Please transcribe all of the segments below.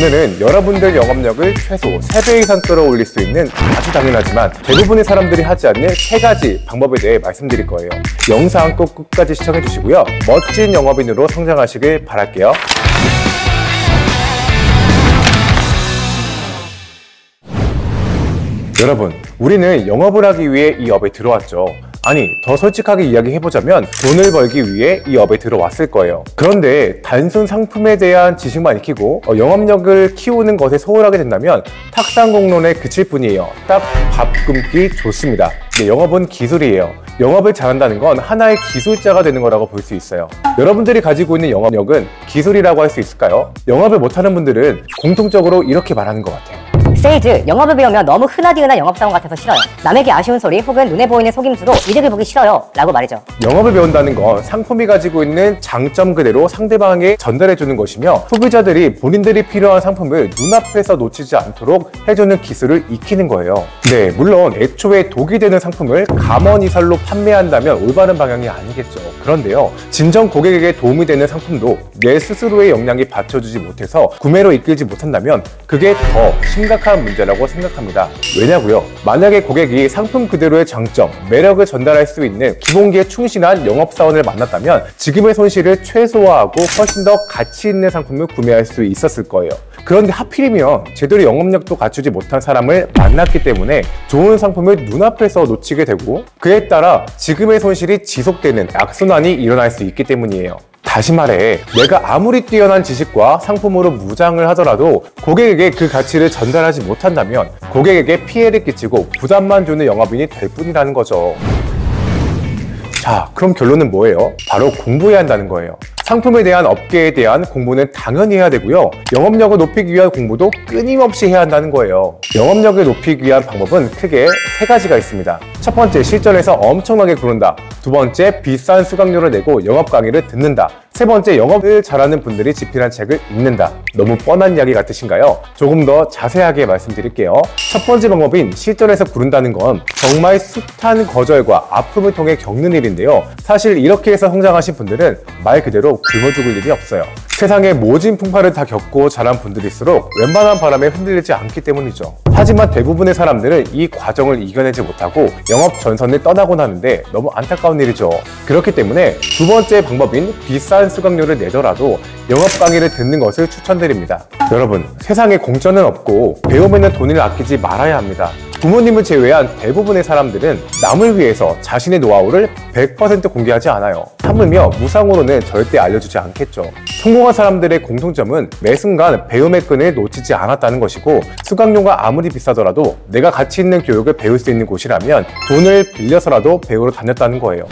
오늘은 여러분들 영업력을 최소 3배 이상 끌어올릴 수 있는 아주 당연하지만 대부분의 사람들이 하지 않는 3가지 방법에 대해 말씀드릴 거예요. 영상 꼭 끝까지 시청해 주시고요. 멋진 영업인으로 성장하시길 바랄게요. 여러분, 우리는 영업을 하기 위해 이 업에 들어왔죠. 아니, 더 솔직하게 이야기해보자면 돈을 벌기 위해 이 업에 들어왔을 거예요. 그런데 단순 상품에 대한 지식만 익히고 영업력을 키우는 것에 소홀하게 된다면 탁상공론에 그칠 뿐이에요. 딱 밥 굶기 좋습니다. 근데 영업은 기술이에요. 영업을 잘한다는 건 하나의 기술자가 되는 거라고 볼 수 있어요. 여러분들이 가지고 있는 영업력은 기술이라고 할 수 있을까요? 영업을 못하는 분들은 공통적으로 이렇게 말하는 것 같아요. 세일즈, 영업을 배우면 너무 흔하디흔한 영업사원 같아서 싫어요. 남에게 아쉬운 소리 혹은 눈에 보이는 속임수로 이득을 보기 싫어요 라고 말이죠. 영업을 배운다는 건 상품이 가지고 있는 장점 그대로 상대방에게 전달해주는 것이며 소비자들이 본인들이 필요한 상품을 눈앞에서 놓치지 않도록 해주는 기술을 익히는 거예요. 네, 물론 애초에 독이 되는 상품을 감언이설로 판매한다면 올바른 방향이 아니겠죠. 그런데요, 진정 고객에게 도움이 되는 상품도 내 스스로의 역량이 받쳐주지 못해서 구매로 이끌지 못한다면 그게 더 심각한 문제라고 생각합니다. 왜냐고요? 만약에 고객이 상품 그대로의 장점, 매력을 전달할 수 있는 기본기에 충실한 영업사원을 만났다면 지금의 손실을 최소화하고 훨씬 더 가치 있는 상품을 구매할 수 있었을 거예요. 그런데 하필이면 제대로 영업력도 갖추지 못한 사람을 만났기 때문에 좋은 상품을 눈앞에서 놓치게 되고 그에 따라 지금의 손실이 지속되는 악순환이 일어날 수 있기 때문이에요. 다시 말해, 내가 아무리 뛰어난 지식과 상품으로 무장을 하더라도 고객에게 그 가치를 전달하지 못한다면 고객에게 피해를 끼치고 부담만 주는 영업인이 될 뿐이라는 거죠. 자, 그럼 결론은 뭐예요? 바로 공부해야 한다는 거예요. 상품에 대한 업계에 대한 공부는 당연히 해야 되고요. 영업력을 높이기 위한 공부도 끊임없이 해야 한다는 거예요. 영업력을 높이기 위한 방법은 크게 3가지가 있습니다. 첫 번째, 실전에서 엄청나게 구른다. 두 번째, 비싼 수강료를 내고 영업 강의를 듣는다. 세 번째, 영업을 잘하는 분들이 집필한 책을 읽는다. 너무 뻔한 이야기 같으신가요? 조금 더 자세하게 말씀드릴게요. 첫 번째 방법인 실전에서 구른다는 건 정말 숱한 거절과 아픔을 통해 겪는 일인데요. 사실 이렇게 해서 성장하신 분들은 말 그대로 굶어 죽을 일이 없어요. 세상에 모진 풍파를 다 겪고 자란 분들일수록 웬만한 바람에 흔들리지 않기 때문이죠. 하지만 대부분의 사람들은 이 과정을 이겨내지 못하고 영업 전선을 떠나곤 하는데 너무 안타까운 일이죠. 그렇기 때문에 두 번째 방법인 비싼 수강료를 내더라도 영업 강의를 듣는 것을 추천드립니다. 여러분, 세상에 공짜는 없고 배우면은 돈을 아끼지 말아야 합니다. 부모님을 제외한 대부분의 사람들은 남을 위해서 자신의 노하우를 100% 공개하지 않아요. 하물며 무상으로는 절대 알려주지 않겠죠. 성공한 사람들의 공통점은 매 순간 배움의 끈을 놓치지 않았다는 것이고 수강료가 아무리 비싸더라도 내가 가치 있는 교육을 배울 수 있는 곳이라면 돈을 빌려서라도 배우러 다녔다는 거예요.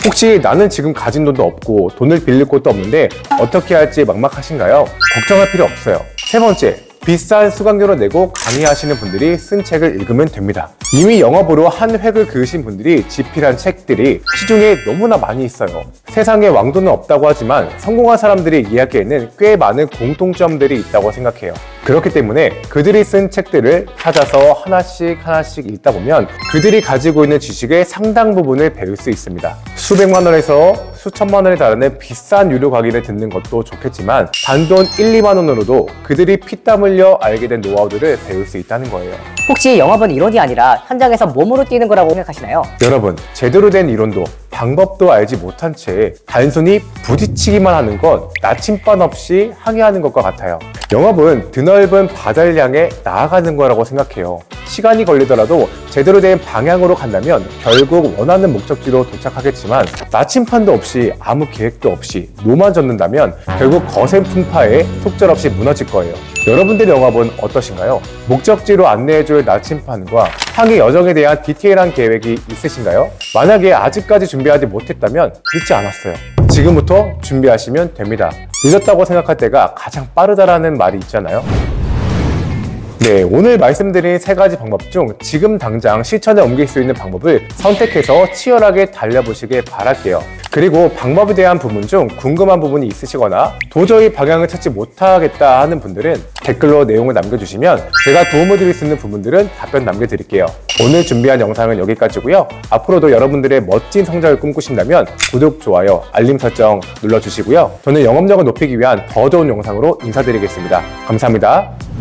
혹시 나는 지금 가진 돈도 없고 돈을 빌릴 곳도 없는데 어떻게 할지 막막하신가요? 걱정할 필요 없어요. 세 번째, 비싼 수강료를 내고 강의하시는 분들이 쓴 책을 읽으면 됩니다. 이미 영업으로 한 획을 그으신 분들이 집필한 책들이 시중에 너무나 많이 있어요. 세상에 왕도는 없다고 하지만 성공한 사람들이 이야기에는 꽤 많은 공통점들이 있다고 생각해요. 그렇기 때문에 그들이 쓴 책들을 찾아서 하나씩 읽다 보면 그들이 가지고 있는 지식의 상당 부분을 배울 수 있습니다. 수백만 원에서 수천만 원에 달하는 비싼 유료 강의를 듣는 것도 좋겠지만 단돈 1, 2만 원으로도 그들이 피땀 흘려 알게 된 노하우들을 배울 수 있다는 거예요. 혹시 영업은 이론이 아니라 현장에서 몸으로 뛰는 거라고 생각하시나요? 여러분, 제대로 된 이론도 방법도 알지 못한 채 단순히 부딪히기만 하는 건 나침반 없이 항해하는 것과 같아요. 영업은 드넓은 바다를 향해 나아가는 거라고 생각해요. 시간이 걸리더라도 제대로 된 방향으로 간다면 결국 원하는 목적지로 도착하겠지만 나침판도 없이 아무 계획도 없이 노만 젓는다면 결국 거센 풍파에 속절없이 무너질 거예요. 여러분들의 영업은 어떠신가요? 목적지로 안내해줄 나침판과 항해 여정에 대한 디테일한 계획이 있으신가요? 만약에 아직까지 준비하지 못했다면 늦지 않았어요. 지금부터 준비하시면 됩니다. 늦었다고 생각할 때가 가장 빠르다라는 말이 있잖아요. 네, 오늘 말씀드린 3가지 방법 중 지금 당장 실천에 옮길 수 있는 방법을 선택해서 치열하게 달려보시길 바랄게요. 그리고 방법에 대한 부분 중 궁금한 부분이 있으시거나 도저히 방향을 찾지 못하겠다 하는 분들은 댓글로 내용을 남겨주시면 제가 도움을 드릴 수 있는 부분들은 답변 남겨드릴게요. 오늘 준비한 영상은 여기까지고요. 앞으로도 여러분들의 멋진 성장을 꿈꾸신다면 구독, 좋아요, 알림 설정 눌러주시고요. 저는 영업력을 높이기 위한 더 좋은 영상으로 인사드리겠습니다. 감사합니다.